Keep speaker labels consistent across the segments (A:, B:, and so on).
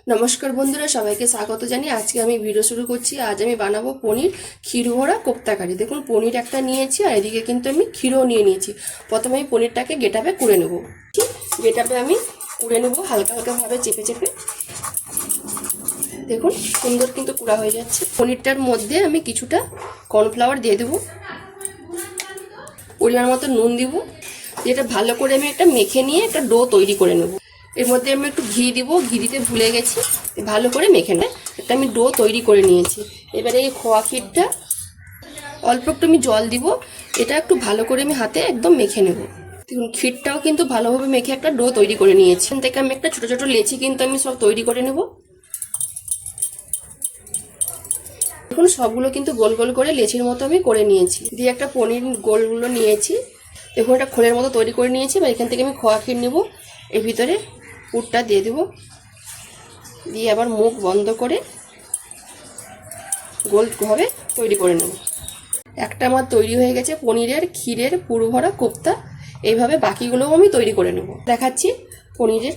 A: নমস্কার বন্ধুরা, সবাইকে স্বাগত জানিয়ে আজকে আমি ভিডিও শুরু করছি। আজ আমি বানাবো পনির ক্ষীর ভরা কোপ্তাকারি। দেখুন, পনির একটা নিয়েছি আর এদিকে কিন্তু আমি ক্ষীরও নিয়ে নিয়েছি। প্রথমে আমি পনিরটাকে গেটাপে কুড়ে নেব। গেটাপে আমি কুড়ে নেব হালকা হালকাভাবে চেপে চেপে। দেখুন সুন্দর কিন্তু কুড়া হয়ে যাচ্ছে। পনিরটার মধ্যে আমি কিছুটা কর্নফ্লাওয়ার দিয়ে দেবো, পরিমাণ মতো নুন দিব। যেটা ভালো করে আমি একটা মেখে নিয়ে একটা ডো তৈরি করে নেব। এর মধ্যে আমি একটু ঘি দিব, ঘি দিতে ভুলে গেছি। ভালো করে মেখে নেয় একটা আমি ডো তৈরি করে নিয়েছি। এবারে এই খোয়া ক্ষীরটা অল্প একটু আমি জল দিব, এটা একটু ভালো করে আমি হাতে একদম মেখে নেব। দেখুন ক্ষীরটাও কিন্তু ভালোভাবে মেখে একটা ডো তৈরি করে নিয়েছি। এখান থেকে আমি একটা ছোটো ছোটো লেচি কিন্তু আমি সব তৈরি করে নেব। দেখুন সবগুলো কিন্তু গোল গোল করে লেচির মতো আমি করে নিয়েছি। দিয়ে একটা পনির গোলগুলো নিয়েছি। দেখুন একটা খোলের মতো তৈরি করে নিয়েছি। এবার এখান থেকে আমি খোয়া ক্ষীর নেব, এর ভিতরে পুরটা দিয়ে দেব, দিয়ে আবার মুখ বন্ধ করে গোলভাবে তৈরি করে নেব। একটা আমার তৈরি হয়ে গেছে পনিরের ক্ষীরের পুর ভরা কোপ্তা। এইভাবে বাকিগুলোও আমি তৈরি করে নেব। দেখাচ্ছি, পনিরের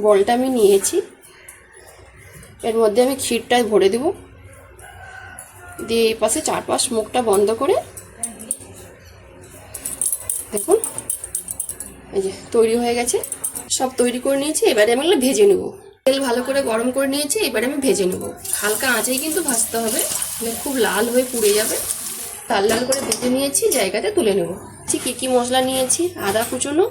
A: বলটা আমি নিয়েছি, এর মধ্যে আমি ক্ষীরটা ভরে দেব, দিয়ে এই পাশে চারপাশ মুখটা বন্ধ করে দেখুন এই যে তৈরি হয়ে গেছে। সব তৈরি করে নিয়েছি। এবারে আমি ভেজে নেব। তেল ভালো করে গরম করে নিয়েছি, এবারে আমি ভেজে নেব। হালকা আঁচেই কিন্তু ভাজতে হবে, খুব লাল হয়ে পুড়ে যাবে। লাল লাল করে ভেজে নিয়েছি, জায়গাতে তুলে নেব। কী কী মশলা নিয়েছি: আদা কুচনো,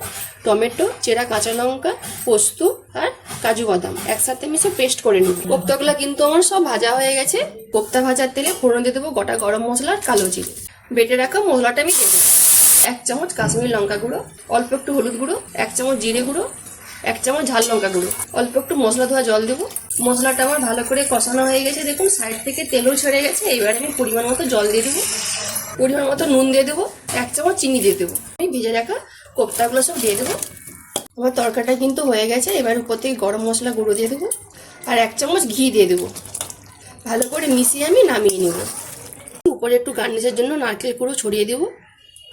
A: টমেটো, চেরা কাঁচা লঙ্কা, পোস্ত আর কাজু বাদাম একসাথে মিশে পেস্ট করে নেব। কোপ্তাগুলো কিন্তু আমার সব ভাজা হয়ে গেছে। কোপ্তা ভাজার তেলে ফোড়ন দিয়ে দেবো গোটা গরম মশলা আর কালো জিরে। বেটে রাখা মশলাটা আমি দিয়ে দেবো। 1 চামচ কাশ্মীরি লঙ্কা গুঁড়ো, অল্প একটু হলুদ গুঁড়ো, 1 চামচ জিরে গুঁড়ো, 1 চামচ ঝাল লঙ্কা গুঁড়ো, অল্প একটু মশলা ধোয়া জল দেবো। মশলাটা আমার ভালো করে কষানো হয়ে গেছে। দেখুন সাইড থেকে তেলও ছেড়ে গেছে। এবারে আমি পরিমাণ মতো জল দিয়ে দেবো, পরিমাণ মতো নুন দিয়ে দেবো, 1 চামচ চিনি দিয়ে দেবো। আমি ভেজে রাখা কোপ্তাগুলো সব দিয়ে দেবো। আমার তরকারিটা কিন্তু হয়ে গেছে। এবার উপর থেকে গরম মশলা গুঁড়ো দিয়ে দেবো আর 1 চামচ ঘি দিয়ে দেবো। ভালো করে মিশিয়ে আমি নামিয়ে নেব। উপরে একটু গার্নিশের জন্য নারকেল কুড়ো ছড়িয়ে দেবো।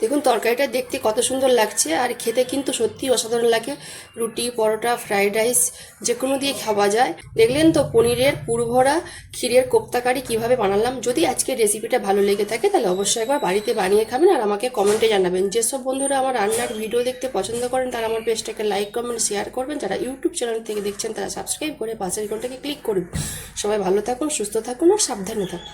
A: দেখুন তরকারিটা দেখতে কত সুন্দর লাগছে আর খেতে কিন্তু সত্যি অসাধারণ লাগে। রুটি, পরোটা, ফ্রাইড রাইস যে কোনো দিয়ে খাওয়া যায়। দেখলেন তো পনিরের পুরভরা ক্ষীরের কোপ্তাকারি কিভাবে বানালাম। যদি আজকের রেসিপিটা ভালো লেগে থাকে তাহলে অবশ্যই একবার বাড়িতে বানিয়ে খাবেন আর আমাকে কমেন্টে জানাবেন। যেসব বন্ধুরা আমার রান্নার ভিডিও দেখতে পছন্দ করেন তারা আমার পেজটাকে লাইক, কমেন্ট, শেয়ার করবেন। যারা ইউটিউব চ্যানেল থেকে দেখছেন তারা সাবস্ক্রাইব করে পাশের ঘন্টাকে ক্লিক করুন। সবাই ভালো থাকুন, সুস্থ থাকুন আর সাবধানে থাকুন।